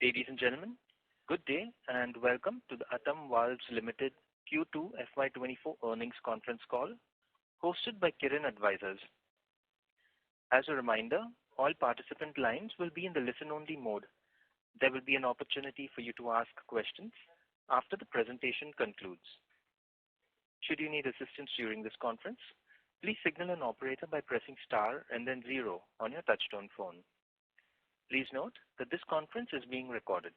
Ladies and gentlemen, good day and welcome to the Atam Valves Limited Q2 FY24 earnings conference call hosted by Kirin Advisors. As a reminder, all participant lines will be in the listen-only mode. There will be an opportunity for you to ask questions after the presentation concludes. Should you need assistance during this conference, please signal an operator by pressing star and then 0 on your touchtone phone. Please note that this conference is being recorded.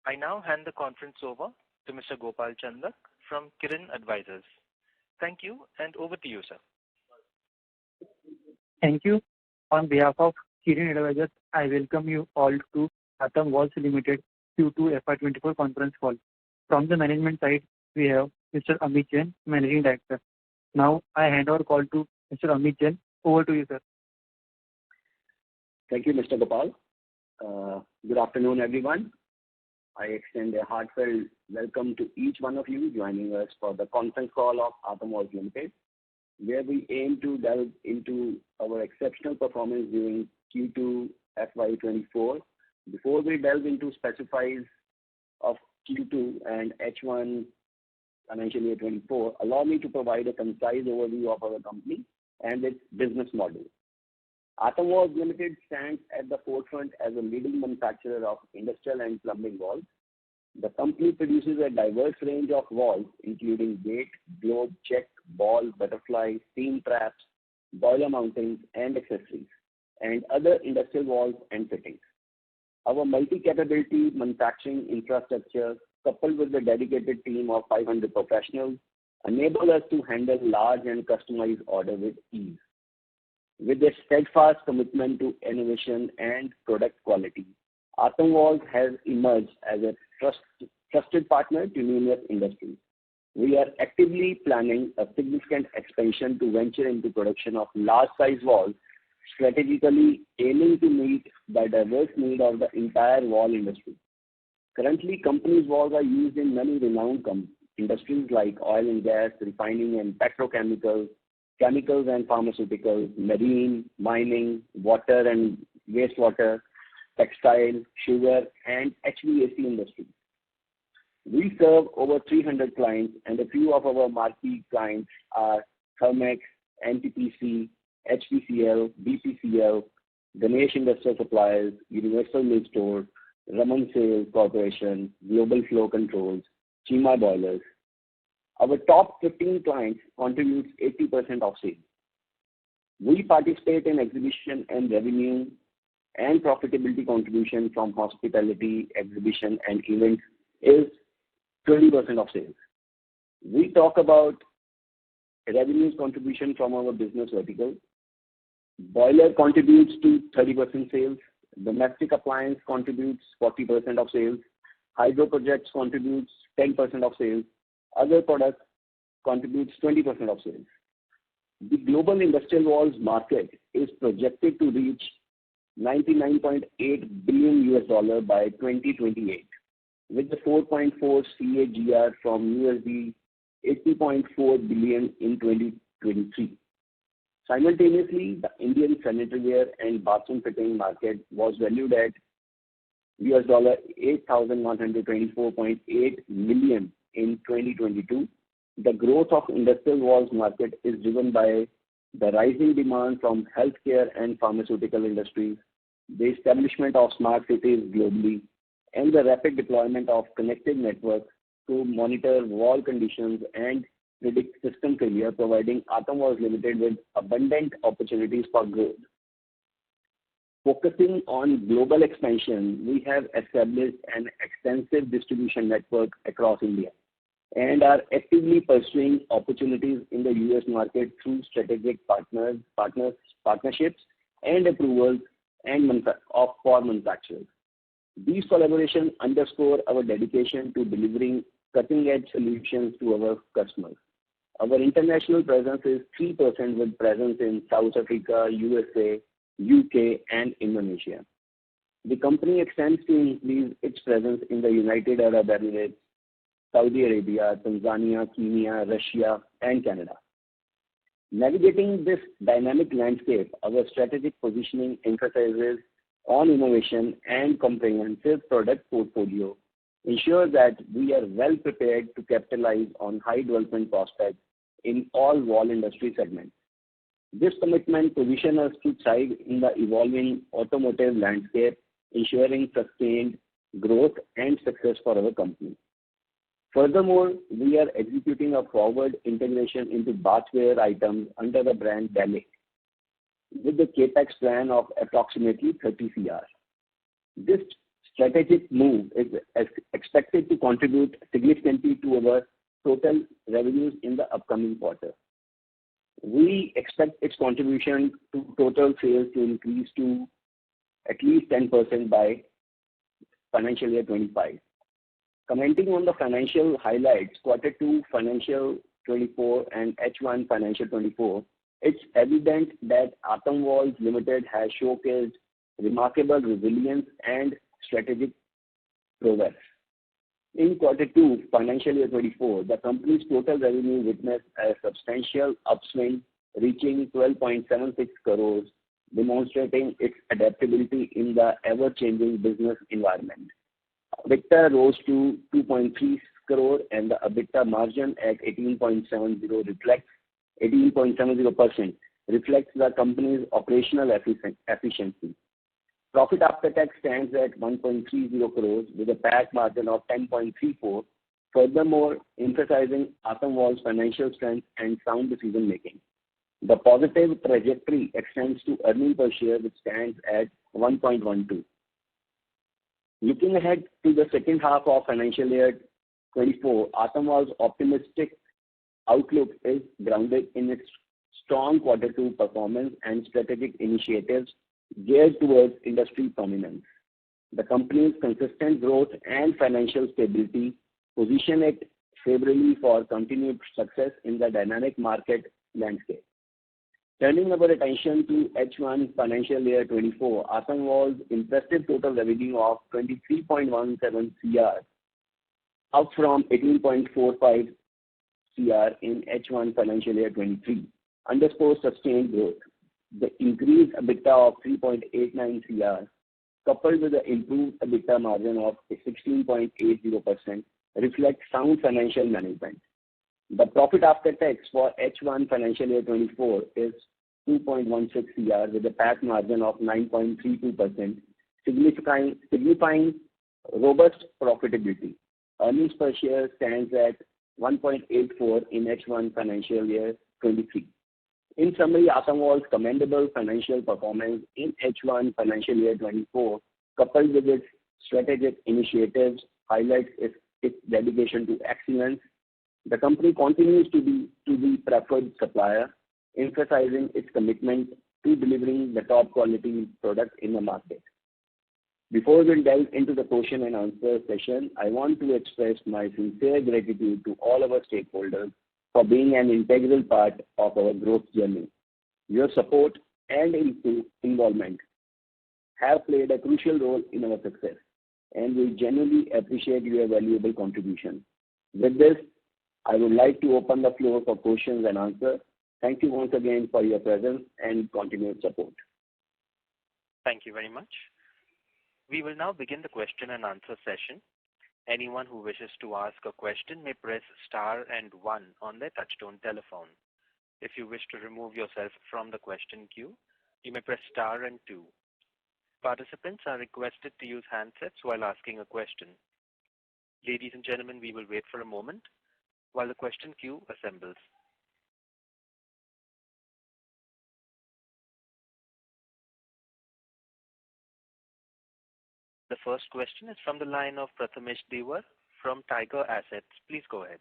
I now hand the conference over to Mr. Gopal Chandak from Kirin Advisors. Thank you, and over to you, sir. Thank you. On behalf of Kirin Advisors, I welcome you all to Atam Valves Limited Q2 FY24 conference call. From the management side, we have Mr. Amit Jain, Managing Director. Now, I hand over call to Mr. Amit Jain. Over to you, sir. Thank you, Mr. Gopal. Good afternoon, everyone. I extend a heartfelt welcome to each one of you joining us for the conference call of Atam Valves Limited, where we aim to delve into our exceptional performance during Q2 FY24. Before we delve into specifies of Q2 and H1 financial year 24, allow me to provide a concise overview of our company and its business model. Atam Valves Limited stands at the forefront as a leading manufacturer of industrial and plumbing valves. The company produces a diverse range of valves, including gate, globe, check, ball, butterfly, steam traps, boiler mountings, and accessories, and other industrial valves and fittings. Our multi-capability manufacturing infrastructure, coupled with a dedicated team of 500 professionals, enable us to handle large and customized orders with ease. With a steadfast commitment to innovation and product quality, Atam Valves has emerged as a trusted partner to numerous industries. We are actively planning a significant expansion to venture into production of large-size valves, strategically aiming to meet the diverse needs of the entire valve industry. Currently, company's valves are used in many renowned industries like oil and gas, refining and petrochemicals, chemicals and pharmaceuticals, marine, mining, water and wastewater, textile, sugar, and HVAC industries. We serve over 300 clients, and a few of our marquee clients are Thermex, NTPC, HPCL, BPCL, Ganesh Industrial Supplies, Universal Milk Store, Raman Sales Corporation, Global Flow Controls, Chima Boilers. Our top 15 clients contribute 80% of sales. We participate in exhibition and revenue and profitability contribution from hospitality, exhibition, and events is 20% of sales. We talk about revenues contribution from our business vertical. Boiler contributes to 30% sales. Domestic appliance contributes 40% of sales. Hydro projects contributes 10% of sales. Other products contributes 20% of sales. The global industrial valves market is projected to reach $99.8 billion by 2028, with the 4.4 CAGR from $80.4 billion in 2023. Simultaneously, the Indian sanitaryware and bathroom fitting market was valued at $8,124.8 million in 2022. The growth of industrial valves market is driven by the rising demand from healthcare and pharmaceutical industries, the establishment of smart cities globally, and the rapid deployment of connected networks to monitor valve conditions and predict system failure, providing Atam Valves Limited with abundant opportunities for growth. Focusing on global expansion, we have established an extensive distribution network across India and are actively pursuing opportunities in the US market through strategic partnerships and approvals for manufacturers. These collaborations underscore our dedication to delivering cutting-edge solutions to our customers. Our international presence is 3% with presence in South Africa, USA, UK, and Indonesia. The company extends to increase its presence in the United Arab Emirates, Saudi Arabia, Tanzania, Kenya, Russia, and Canada. Navigating this dynamic landscape, our strategic positioning emphasizes on innovation and comprehensive product portfolio ensures that we are well prepared to capitalize on high development prospects in all wall industry segments. This commitment positions us to thrive in the evolving automotive landscape, ensuring sustained growth and success for our company. Furthermore, we are executing a forward integration into bathware items under the brand Delic, with the capex plan of approximately 30 crore. This strategic move is expected to contribute significantly to our total revenues in the upcoming quarter. We expect its contribution to total sales to increase to at least 10% by financial year 25. Commenting on the financial highlights, Q2 financial 24 and H1 financial 24, it's evident that Atam Walls Limited has showcased remarkable resilience and strategic progress. In Q2 financial year 24, the company's total revenue witnessed a substantial upswing, reaching 12.76 crores, demonstrating its adaptability in the ever-changing business environment. EBITDA rose to 2.3 crore and the EBITDA margin at 18.70% reflects the company's operational efficiency. Profit after tax stands at 1.30 crores with a PAT margin of 10.34%, furthermore emphasizing Atam Walls' financial strength and sound decision making. The positive trajectory extends to earnings per share, which stands at 1.12. Looking ahead to the second half of financial year 24, Atam Walls' optimistic outlook is grounded in its strong Q2 performance and strategic initiatives geared towards industry prominence. The company's consistent growth and financial stability position it favorably for continued success in the dynamic market landscape. Turning our attention to H1 financial year 24, Atam Walls' impressive total revenue of 23.17 crore, up from 18.45 crore in H1 financial year 23, underscores sustained growth. The increased EBITDA of 3.89 crore, coupled with the improved EBITDA margin of 16.80%, reflects sound financial management. The profit after tax for H1 financial year 24 is 2.16 crore with a PAT margin of 9.32%, signifying robust profitability. Earnings per share stands at 1.84 in H1 financial year 23. In summary, Atam Walls' commendable financial performance in H1 financial year 24, coupled with its strategic initiatives, highlights its dedication to excellence. The company continues to be preferred supplier, emphasizing its commitment to delivering the top quality product in the market. Before we delve into the question and answer session, I want to express my sincere gratitude to all our stakeholders for being an integral part of our growth journey. Your support and involvement have played a crucial role in our success, and we genuinely appreciate your valuable contribution. With this, I would like to open the floor for questions and answers. Thank you once again for your presence and continued support. Thank you very much. We will now begin the question and answer session. Anyone who wishes to ask a question may press star and 1 on their touchtone telephone. If you wish to remove yourself from the question queue, you may press star and 2. Participants are requested to use handsets while asking a question. Ladies and gentlemen, we will wait for a moment while the question queue assembles. The first question is from the line of Prathamesh Dewar from Tiger Assets. Please go ahead.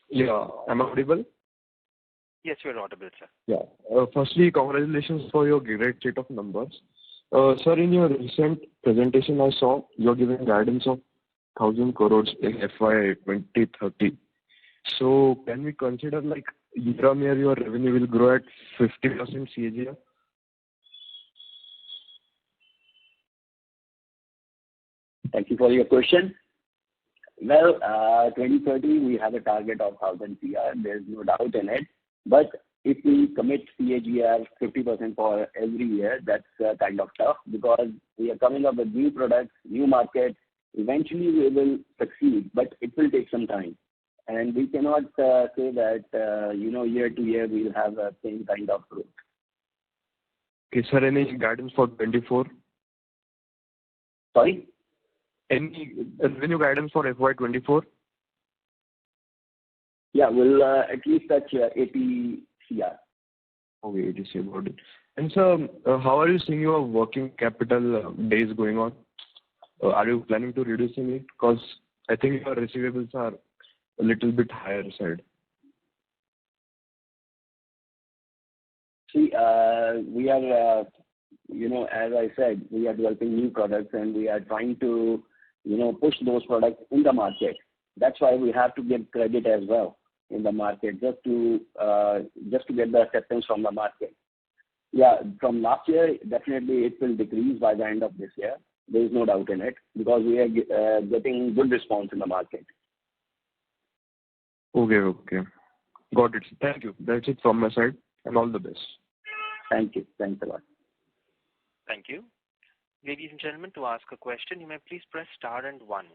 Yeah, am I audible? Yes, you are audible, sir. Yeah. Firstly, congratulations for your great set of numbers. Sir, in your recent presentation, I saw you're giving guidance of 1,000 crores in FY 2030. So, can we consider like year-on-year your revenue will grow at 50% CAGR? Thank you for your question. Well, 2030, we have a target of 1,000 crore. There's no doubt in it. But if we commit CAGR 50% for every year, that's kind of tough because we are coming up with new products, new markets. Eventually, we will succeed, but it will take some time. And we cannot say that, year to year we'll have the same kind of growth. Okay, sir, any guidance for 24? Sorry? Any revenue guidance for FY24? Yeah, we'll at least touch 80 CR. Okay, 80 CR, got it. And sir, how are you seeing your working capital days going on? Are you planning to reducing it? Because I think your receivables are a little bit higher side. See, we are, as I said, we are developing new products and we are trying to, push those products in the market. That's why we have to give credit as well in the market, just to get the acceptance from the market. Yeah, from last year, definitely it will decrease by the end of this year. There is no doubt in it because we are getting good response in the market. Okay. Got it. Thank you. That's it from my side and all the best. Thank you. Thanks a lot. Thank you. Ladies and gentlemen, to ask a question, you may please press star and 1.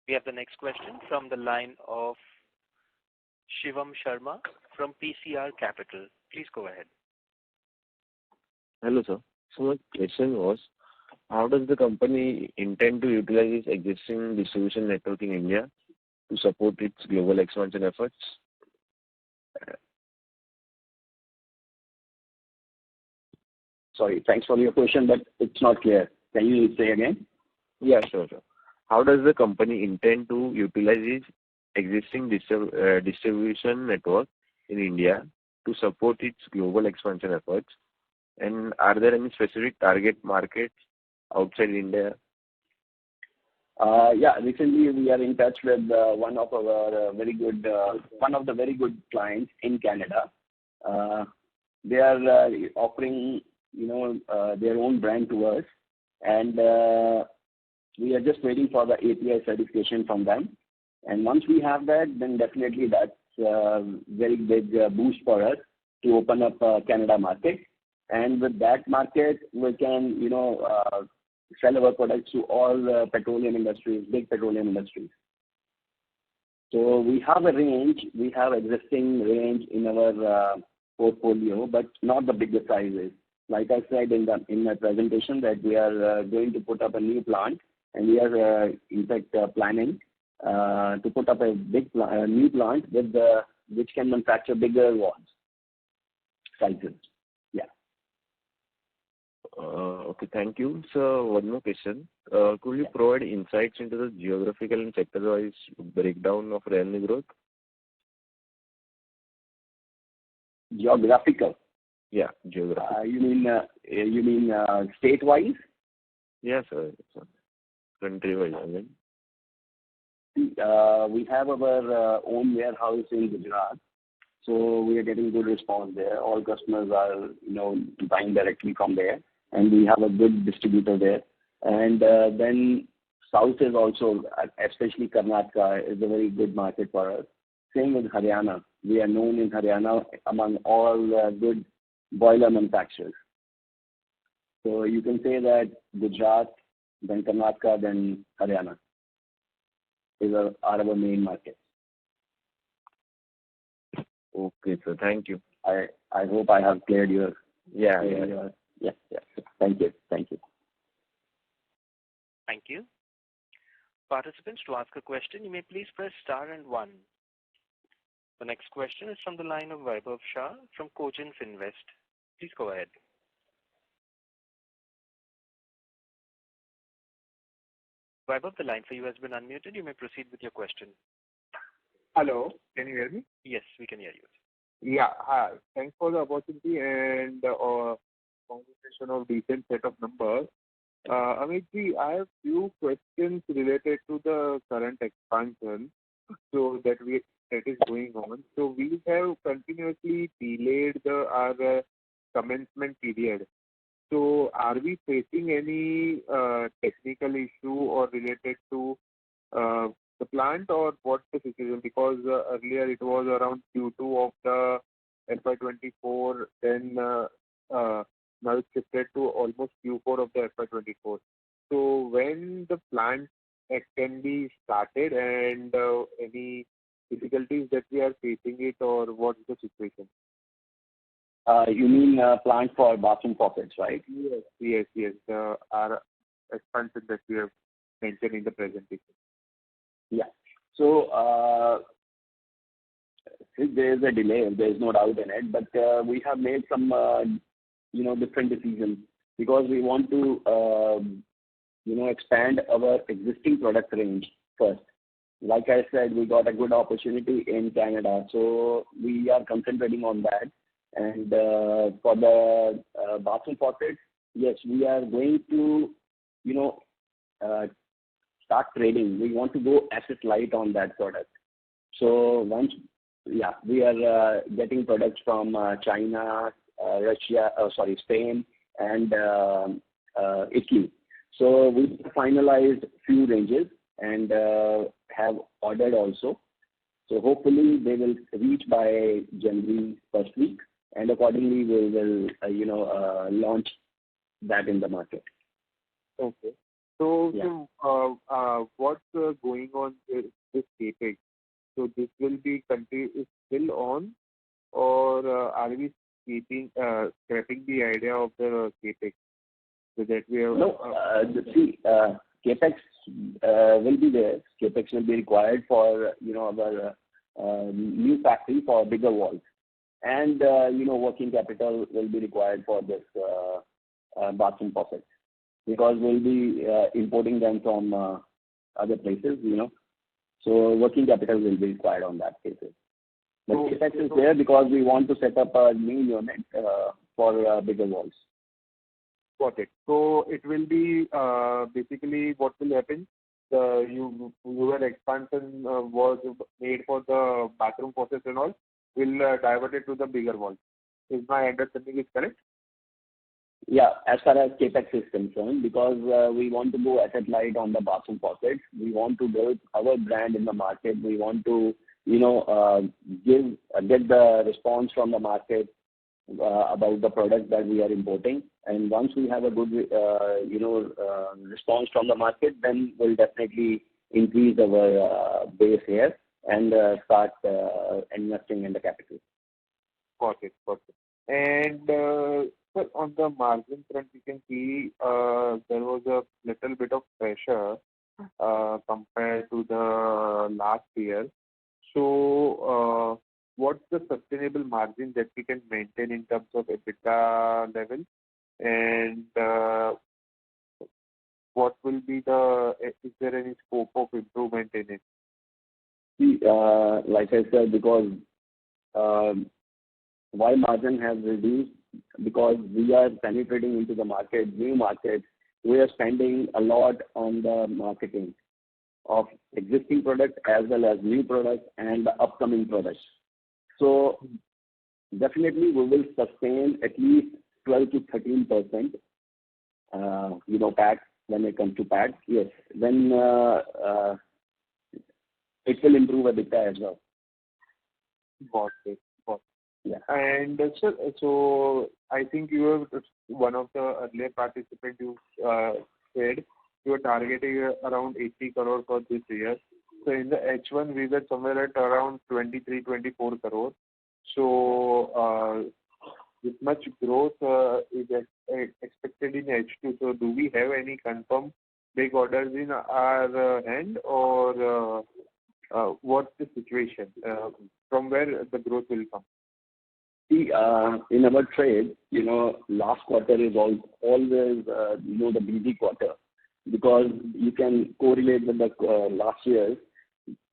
We have the next question from the line of Shivam Sharma from PCR Capital. Please go ahead. Hello, sir. So my question was, how does the company intend to utilize its existing distribution network in India to support its global expansion efforts? Sorry, thanks for your question, but it's not clear. Can you say again? Yeah, sure. How does the company intend to utilize its existing distribution network in India to support its global expansion efforts? And are there any specific target markets outside India? Recently we are in touch with one of the very good clients in Canada. They are offering, their own brand to us, and we are just waiting for the API certification from them. And once we have that, then definitely that's a very big boost for us to open up Canada market. And with that market, we can, sell our products to all petroleum industries, big petroleum industries. So we have a range, we have existing range in our portfolio, but not the biggest sizes. Like I said in my presentation that we are going to put up a new plant, and we are in fact planning to put up a new plant which can manufacture bigger valves sizes. Yeah. Okay, thank you. So one more question. Could you provide insights into the geographical and sector-wise breakdown of revenue growth? Geographical? Yeah, geographical. You mean state-wise? Yes, sir. Country-wise, I mean. We have our own warehouse in Gujarat, so we are getting good response there. All customers are, buying directly from there, and we have a good distributor there. And then South is also, especially Karnataka, is a very good market for us. Same with Haryana. We are known in Haryana among all good boiler manufacturers. So you can say that Gujarat, then Karnataka, then Haryana are our main markets. Okay, sir. Thank you. I hope I have cleared your... Yeah. Yes. Thank you. Thank you. Participants, to ask a question, you may please press star and 1. The next question is from the line of Vaibhav Shah from Cogence Invest. Please go ahead. Vaibhav, the line for you has been unmuted. You may proceed with your question. Hello, can you hear me? Yes, we can hear you. Yeah, hi. Thanks for the opportunity and congratulations on decent set of numbers. Amitji, I have few questions related to the current expansion that is going on. So we have continuously delayed our commencement period. So are we facing any technical issue or related to the plant, or what's the situation? Because earlier it was around Q2 of the FY24, then now it's shifted to almost Q4 of the FY24. So when the plant can be started and any difficulties that we are facing it, or what is the situation? You mean plant for bathroom faucets, right? Yes. Our expansion that we have mentioned in the presentation. Yeah. So there is a delay. There is no doubt in it, but we have made some different decisions because we want to expand our existing product range first. Like I said, we got a good opportunity in Canada, so we are concentrating on that. And for the bathroom faucets, yes, we are going to, start trading. We want to go asset light on that product. So we are getting products from China, Spain, and Italy. So we finalized few ranges and have ordered also. So hopefully they will reach by January first week, and accordingly we will launch that in the market. Okay. So what's going on with this CapEx? So this will be is still on, or are we scrapping the idea of the CapEx so that we have? No, CapEx will be there. CapEx will be required for our new factory for bigger walls, and working capital will be required for this bathroom faucets because we'll be importing them from other places. So working capital will be required on that basis. But CapEx is there because we want to set up a new unit for bigger walls. Got it. So it will be basically what will happen? Your expansion was made for the bathroom faucets and all, will divert it to the bigger walls. Is my understanding is correct? Yeah, as far as CapEx is concerned, because we want to go asset light on the bathroom faucets. We want to build our brand in the market. We want to, get the response from the market about the product that we are importing. And once we have a good, response from the market, then we'll definitely increase our base here and start investing in the capital. Got it. And so on the margin front, you can see there was a little bit of pressure compared to the last year. So what's the sustainable margin that we can maintain in terms of EBITDA level? And what will be is there any scope of improvement in it? See, like I said, because why margin has reduced? Because we are penetrating into the market, new markets. We are spending a lot on the marketing of existing products as well as new products and the upcoming products. So definitely we will sustain at least 12 to 13%, PAT when it comes to PAT. Yes, then it will improve EBITDA as well. Got it. Yeah. And so I think you were one of the earlier participants. You said you were targeting around 80 crore for this year. So in the H1 we were somewhere at around 23-24 crore. So this much growth is expected in H2. So do we have any confirmed big orders in our hand, or what's the situation? From where the growth will come? See, in our trade, last quarter is always, the busy quarter, because you can correlate with the last year.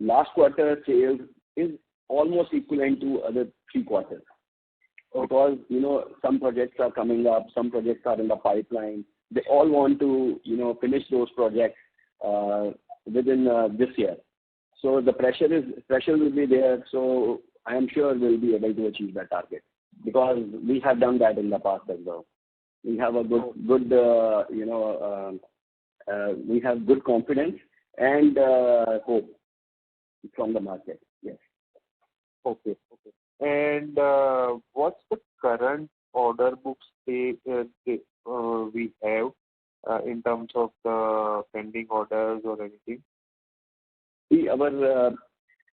Last quarter sales is almost equivalent to other 3 quarters. Because, some projects are coming up, some projects are in the pipeline. They all want to, finish those projects within this year. So the pressure will be there. So I am sure we'll be able to achieve that target because we have done that in the past as well. We have a good we have good confidence and hope from the market. Yes. Okay. And what's the current order book we have in terms of the pending orders or anything? See, our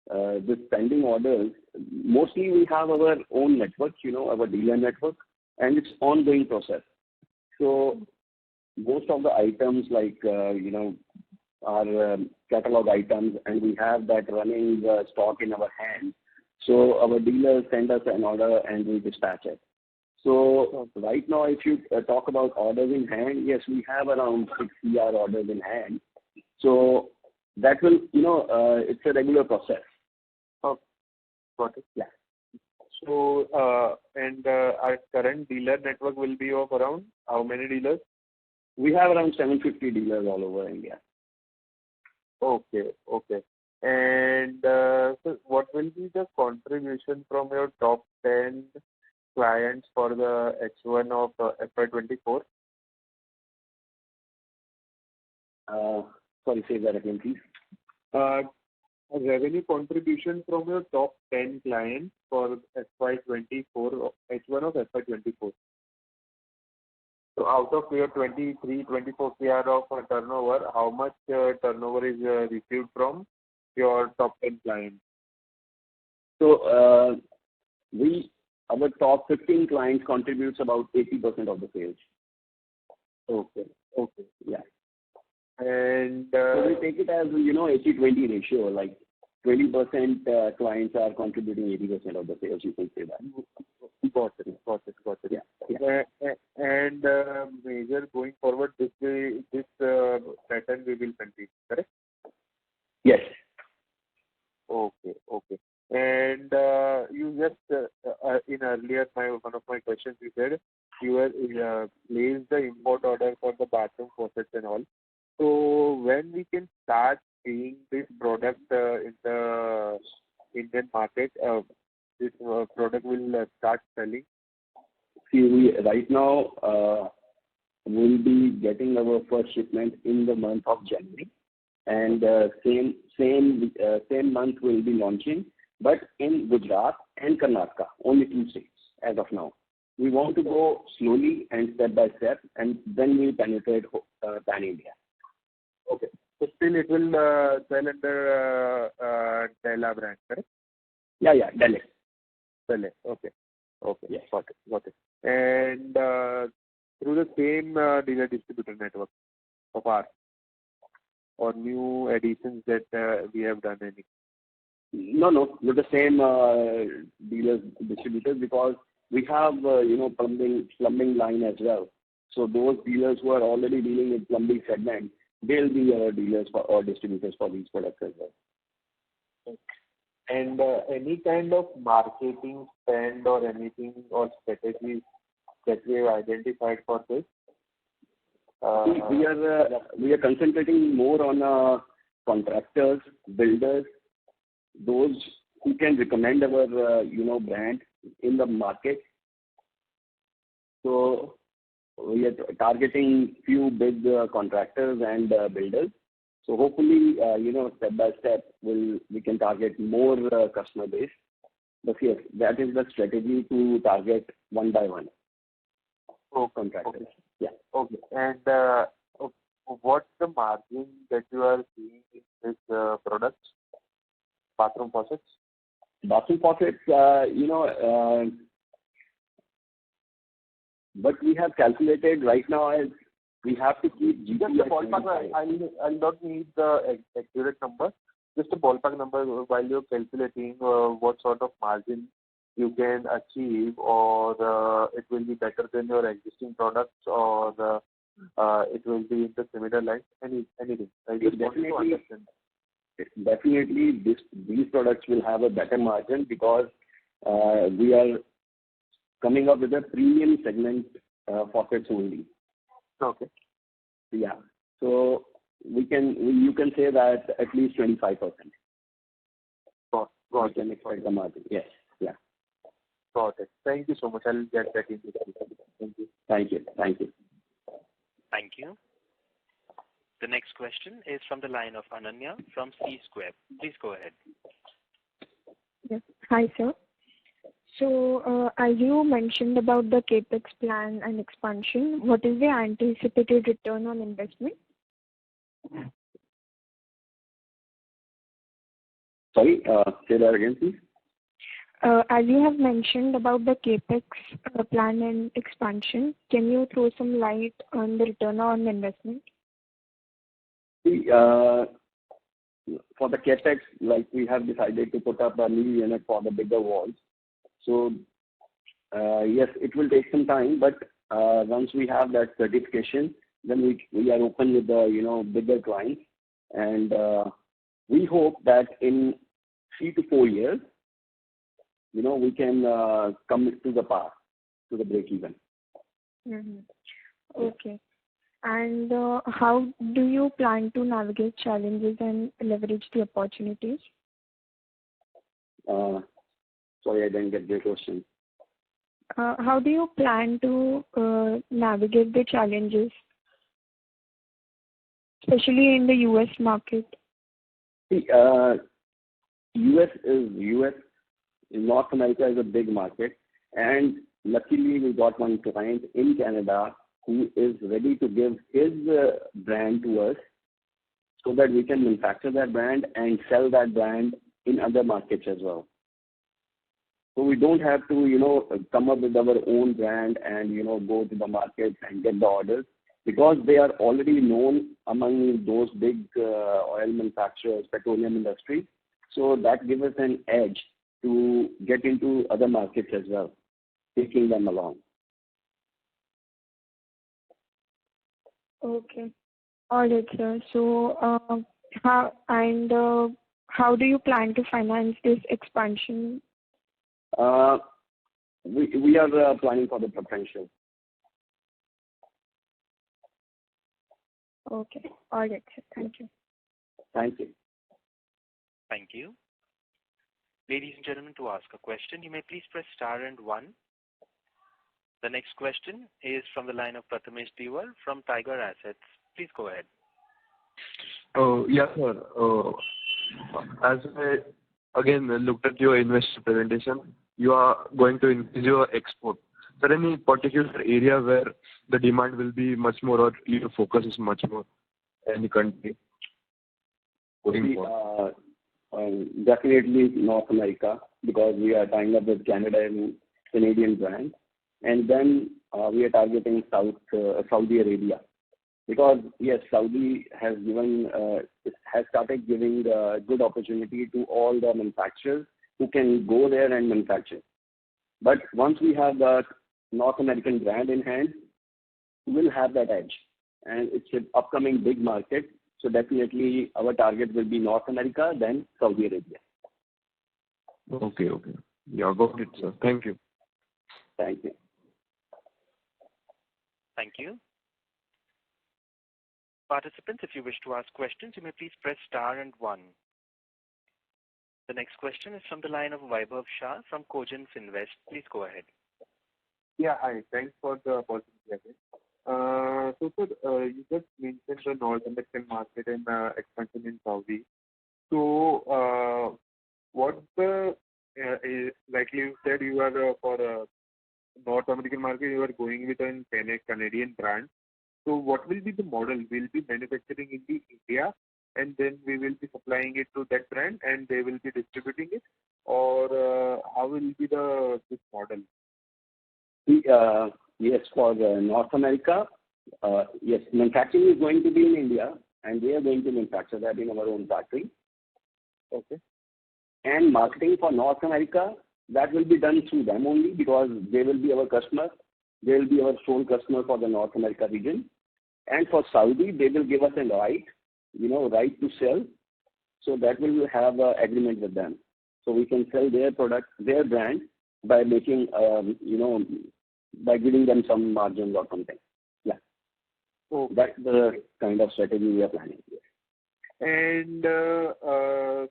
the pending orders, mostly we have our own network, our dealer network, and it's ongoing process. So most of the items like, our catalog items, and we have that running stock in our hand. So our dealers send us an order and we dispatch it. So right now, if you talk about orders in hand, yes, we have around 6 CR orders in hand. So that will, it's a regular process. Oh, got it. Yeah. So, our current dealer network will be of around how many dealers? We have around 750 dealers all over India. Okay. And so what will be the contribution from your top 10 clients for the H1 of FY24? Sorry, say that again, please. Revenue contribution from your top 10 clients for FY24, H1 of FY24. So out of your 23-24 CR of turnover, how much turnover is received from your top 10 clients? So our top 15 clients contributes about 80% of the sales. Okay. Yeah. And so we take it as 80-20 ratio, like 20% clients are contributing 80% of the sales. You can say that. Got it. Yeah. And major going forward, this pattern we will continue, correct? Yes. Okay. And you just in earlier one of my questions, you said you were placed the import order for the bathroom faucets and all. So when we can start seeing this product in the Indian market, this product will start selling? See, right now we'll be getting our first shipment in the month of January, and same month we'll be launching, but in Gujarat and Karnataka, only 2 states as of now. We want to go slowly and step by step, and then we'll penetrate pan India. Okay. So still it will sell under Della brand, correct? Yeah, Delhi. Okay. Yes. Got it. And through the same dealer distributor network of ours, or new additions that we have done any? No, with the same dealers, distributors, because we have, plumbing line as well. So those dealers who are already dealing with plumbing segment, they'll be our dealers or distributors for these products as well. And any kind of marketing spend or anything or strategies that we have identified for this? We are concentrating more on contractors, builders, those who can recommend our brand in the market. So we are targeting few big contractors and builders. So hopefully, step by step, we can target more customer base. But yes, that is the strategy to target one by one. Contractors. Okay. Yeah. Okay. And what's the margin that you are seeing in this products, bathroom faucets? Bathroom faucets, but we have calculated right now as we have to keep GP. Just a ballpark. I'll not need the accurate number. Just a ballpark number while you're calculating what sort of margin you can achieve, or it will be better than your existing products, or it will be in the similar lines. Anything. I just want to understand. Definitely, these products will have a better margin because we are coming up with a premium segment faucets only. Okay. Yeah. So you can say that at least 25%. Got we can expect the margin. Yes. Yeah. Got it. Thank you so much. I'll get that into the Thank you. Thank you. Thank you. The next question is from the line of Ananya from C Square. Please go ahead. Yes. Hi, sir. So, as you mentioned about the CapEx plan and expansion, what is the anticipated return on investment? Sorry, say that again, please. As you have mentioned about the CapEx plan and expansion, can you throw some light on the return on investment? See, for the capex, like we have decided to put up a new unit for the bigger walls. So yes, it will take some time, but once we have that certification, then we are open with the bigger clients, and we hope that in 3 to 4 years, we can come to the par, to the break even. Okay. And how do you plan to navigate challenges and leverage the opportunities? Sorry, I didn't get the question. How do you plan to navigate the challenges, especially in the US market? See, US, North America is a big market, and luckily we got one client in Canada who is ready to give his brand to us so that we can manufacture that brand and sell that brand in other markets as well. So we don't have to, come up with our own brand and, go to the market and get the orders, because they are already known among those big oil manufacturers, petroleum industry. So that gives us an edge to get into other markets as well, taking them along. Okay. All right, sir. So, how do you plan to finance this expansion? We are planning for the potential. Okay. All right, sir. Thank you. Thank you. Thank you. Ladies and gentlemen, to ask a question, you may please press star and 1. The next question is from the line of Prathamesh Diwar from Tiger Assets. Please go ahead. Yes, sir. As I again looked at your investor presentation, you are going to increase your export. Is there any particular area where the demand will be much more, or your focus is much more in the country going forward? Definitely North America, because we are tying up with Canada and Canadian brands. And then we are targeting Saudi Arabia, because yes, Saudi has started giving good opportunity to all the manufacturers who can go there and manufacture. But once we have the North American brand in hand, we'll have that edge, and it's an upcoming big market. So definitely our target will be North America, then Saudi Arabia. Okay. Yeah, got it, sir. Thank you. Thank you. Thank you. Participants, if you wish to ask questions, you may please press star and 1. The next question is from the line of Vaibhav Shah from Cogence Invest. Please go ahead. Yeah, hi. Thanks for the opportunity again. So, sir, you just mentioned the North American market and expansion in Saudi. So, what's the, like you said, you are for North American market, you are going with a Canadian brand. So, what will be the model? We'll be manufacturing in India, and then we will be supplying it to that brand, and they will be distributing it, or how will be this model? Yes, for North America, yes, manufacturing is going to be in India, and we are going to manufacture that in our own factory. Okay. And marketing for North America, that will be done through them only, because they will be our customer. They will be our sole customer for the North America region. And for Saudi, they will give us a right to sell. So that will have an agreement with them. So we can sell their product, their brand, by making, by giving them some margins or something. Yeah. Oh. That's the kind of strategy we are planning. And so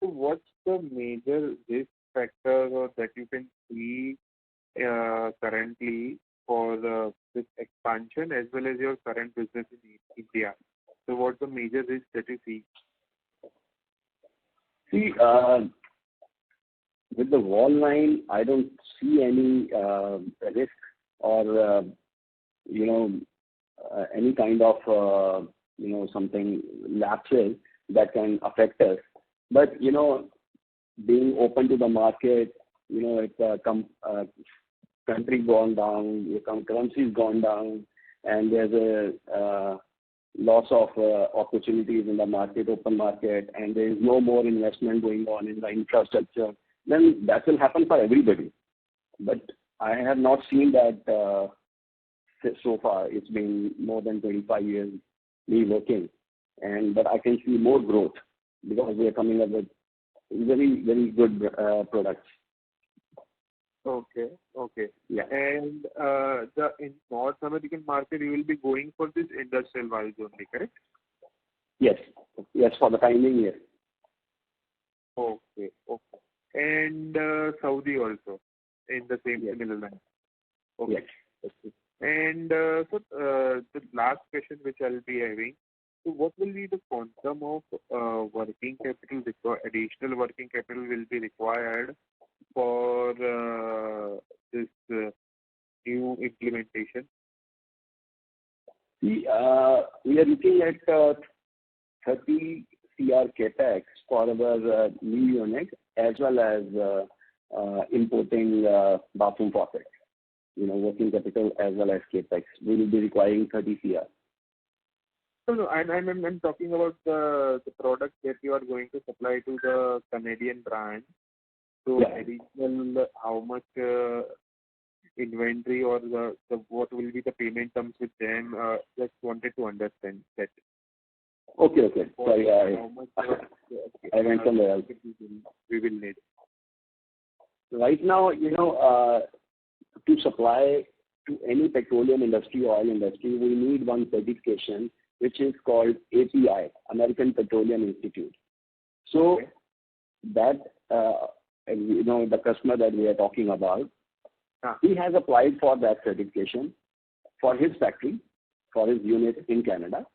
what's the major risk factor that you can see currently for this expansion as well as your current business in India? So what's the major risk that you see? See, with the wall line, I don't see any risk or any kind of something lapses that can affect us. But being open to the market, if the country gone down, the currency's gone down, and there's a loss of opportunities in the market, open market, and there is no more investment going on in the infrastructure, then that will happen for everybody. But I have not seen that so far. It's been more than 25 years me working, but I can see more growth because we are coming up with very, very good products. Okay. Yeah. And in North American market, you will be going for this industrial valves only, correct? Yes, for the time being, yes. Okay. And Saudi also in the same similar line. Okay. Yes. Okay. And so the last question which I'll be having, so what will be the quantum of working capital, additional working capital will be required for this new implementation? We are looking at 30 CR capex for our new unit, as well as importing bathroom faucets. Working capital as well as capex. We will be requiring 30 CR. No, I'm talking about the product that you are going to supply to the Canadian brand. So additional, how much inventory or what will be the payment terms with them? Just wanted to understand that. Okay. Sorry, how much I went somewhere else. We will need. Right now, to supply to any petroleum industry, oil industry, we need one certification, which is called API, American Petroleum Institute. So that, the customer that we are talking about, he has applied for that certification for his factory, for his unit in Canada.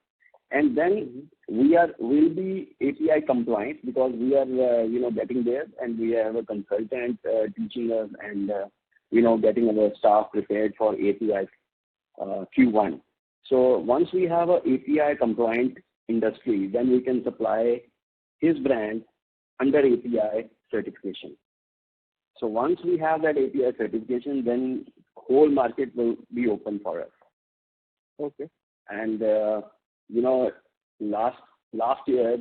And then will be API compliant because we are, getting there, and we have a consultant teaching us and, getting our staff prepared for API Q1. So once we have a API compliant industry, then we can supply his brand under API certification. So once we have that API certification, then whole market will be open for us. Okay. And last year,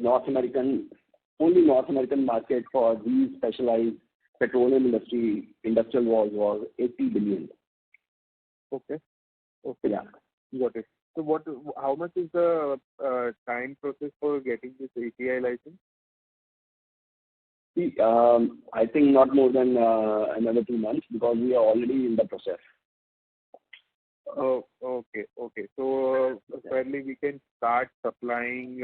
only North American market for these specialized petroleum industrial walls was 80 billion. Okay. Yeah. Got it. So how much is the time process for getting this API license? See, I think not more than another 2 months because we are already in the process. Oh, okay. So fairly we can start supplying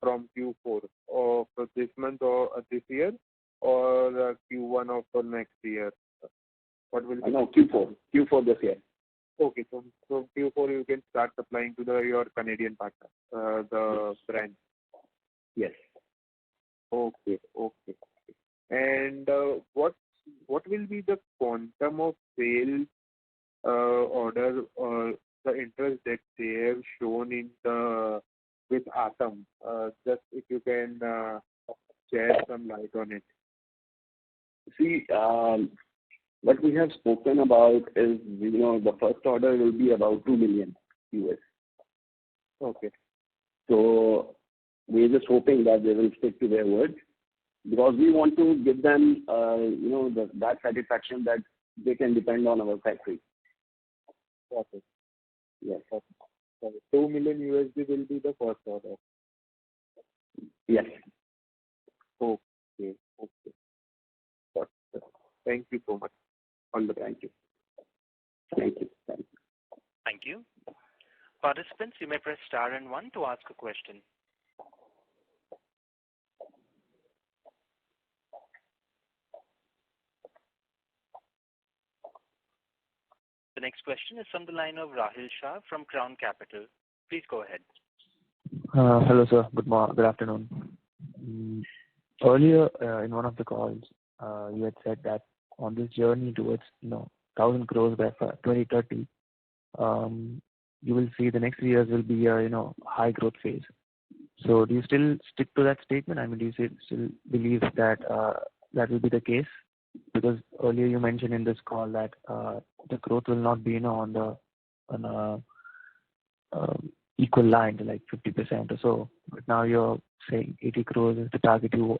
from Q4 of this month or this year, or Q1 of next year. What will be? No, Q4 this year. Okay, so Q4 you can start supplying to your Canadian partner, the brand. Yes. Okay. And what will be the quantum of sales order or the interest that they have shown in with Atam? Just if you can share some light on it. See, what we have spoken about is, the first order will be about $2 million US. Okay. So we're just hoping that they will stick to their word, because we want to give them, that satisfaction that they can depend on our factory. Okay. Yes. So $2 million USD will be the first order. Yes. Okay. Thank you so much. All the best. Thank you. Thank you. Participants, you may press star and 1 to ask a question. The next question is from the line of Rahil Shah from Crown Capital. Please go ahead. Hello, sir. Good afternoon. Earlier in one of the calls, you had said that on this journey towards 1,000 crores by 2030, you will see the next 3 years will be a high growth phase. So do you still stick to that statement? I mean, do you still believe that that will be the case? Because earlier you mentioned in this call that the growth will not be on a equal line to like 50% or so. But now you're saying 80 crores is the target you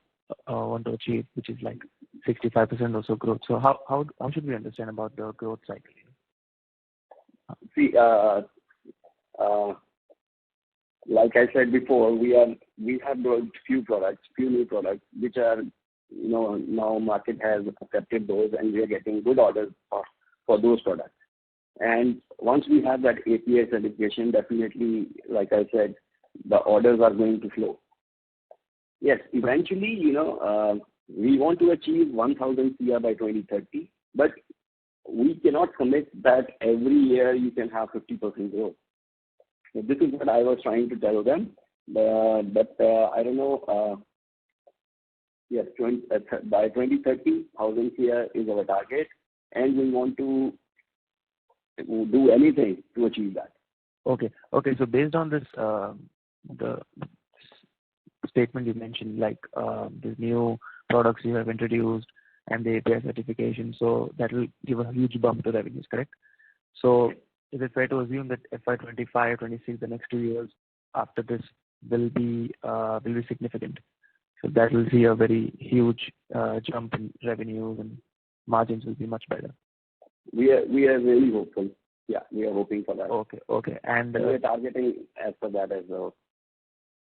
want to achieve, which is like 65% or so growth. So how should we understand about the growth cycle? See, like I said before, we have developed few new products, which are, now market has accepted those, and we are getting good orders for those products. And once we have that API certification, definitely, like I said, the orders are going to flow. Yes, eventually, we want to achieve 1,000 CR by 2030, but we cannot commit that every year you can have 50% growth. So this is what I was trying to tell them. But I don't know. Yes, by 2030, 1,000 CR is our target, and we want to do anything to achieve that. Okay. So based on this, the statement you mentioned, like the new products you have introduced and the API certification, so that will give a huge bump to revenues, correct? So is it fair to assume that FY25, 26, the next 2 years after this will be significant? So that will see a very huge jump in revenues and margins will be much better. We are really hopeful. Yeah, we are hoping for that. Okay. And we are targeting as per that as well.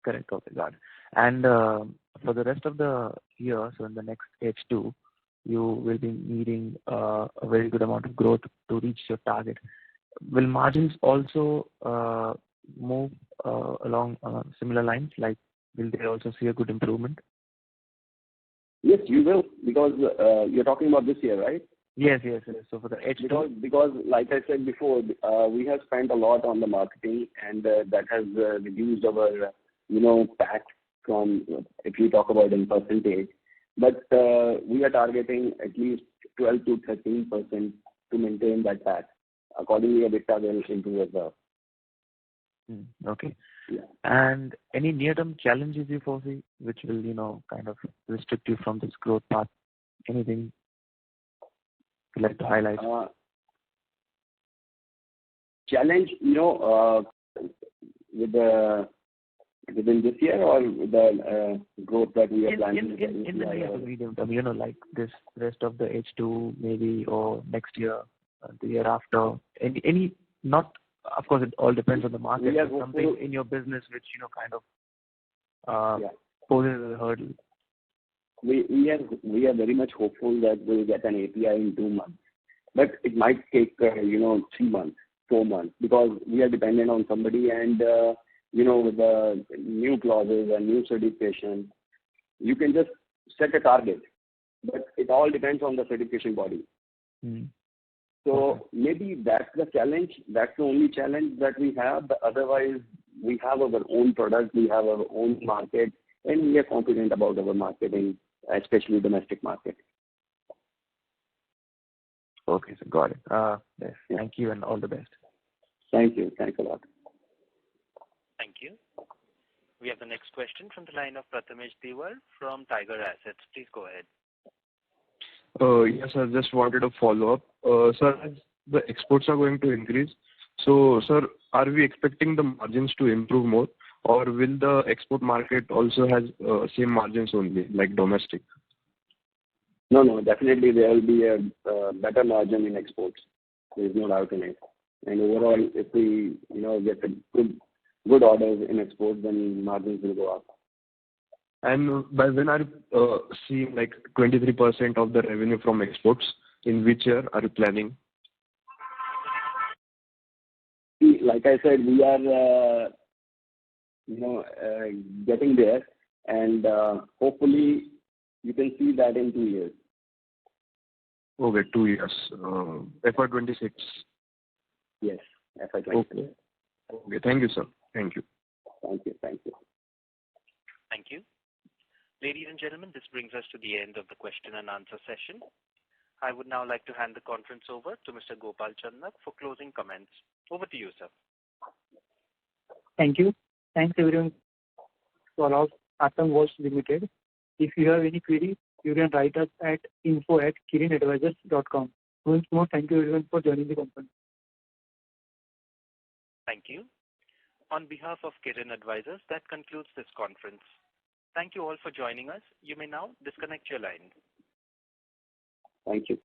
Correct. Okay, got it. And for the rest of the year, so in the next H2, you will be needing a very good amount of growth to reach your target. Will margins also move along similar lines? Like, will they also see a good improvement? Yes, you will, because you're talking about this year, right? Yes. So for the H2, because like I said before, we have spent a lot on the marketing, and that has reduced our PAT from, if you talk about in percentage. But we are targeting at least 12 to 13% to maintain that PAT. Accordingly, EBITDA will improve as well. Okay. Yeah. And any near-term challenges you foresee, which will kind of restrict you from this growth path? Anything you'd like to highlight? Challenge, within this year, or with the growth that we are planning in the near to medium term, like this rest of the H2 maybe, or next year, the year after. Any not, of course, it all depends on the market. But something in your business which kind of poses a hurdle. We are very much hopeful that we'll get an API in 2 months, but it might take 3 months, 4 months, because we are dependent on somebody, and with the new clauses and new certification, you can just set a target, but it all depends on the certification body. So maybe that's the challenge. That's the only challenge that we have. But otherwise, we have our own product, we have our own market, and we are confident about our marketing, especially domestic market. Okay, so got it. Yes. Thank you, and all the best. Thank you. Thanks a lot. Thank you. We have the next question from the line of Prathamesh Diwar from Tiger Assets. Please go ahead. Yes, I just wanted to follow up. Sir, as the exports are going to increase, so, sir, are we expecting the margins to improve more, or will the export market also has same margins only, like domestic? No, definitely there will be a better margin in exports. There is no doubt in it. And overall, if we, get a good orders in exports, then margins will go up. And by when are you seeing like 23% of the revenue from exports? In which year are you planning? Like I said, we are, getting there, and hopefully you can see that in 2 years. Okay, 2 years. FY26. Yes, FY26. Okay, thank you, sir. Thank you. Thank you. Thank you. Ladies and gentlemen, this brings us to the end of the question and answer session. I would now like to hand the conference over to Mr. Gopal Chandak for closing comments. Over to you, sir. Thank you. Thanks everyone for our Atam Watch Limited. If you have any query, you can write us at info@kirinadvisors.com. Once more, thank you everyone for joining the conference. Thank you. On behalf of Kirin Advisors, that concludes this conference. Thank you all for joining us. You may now disconnect your line. Thank you.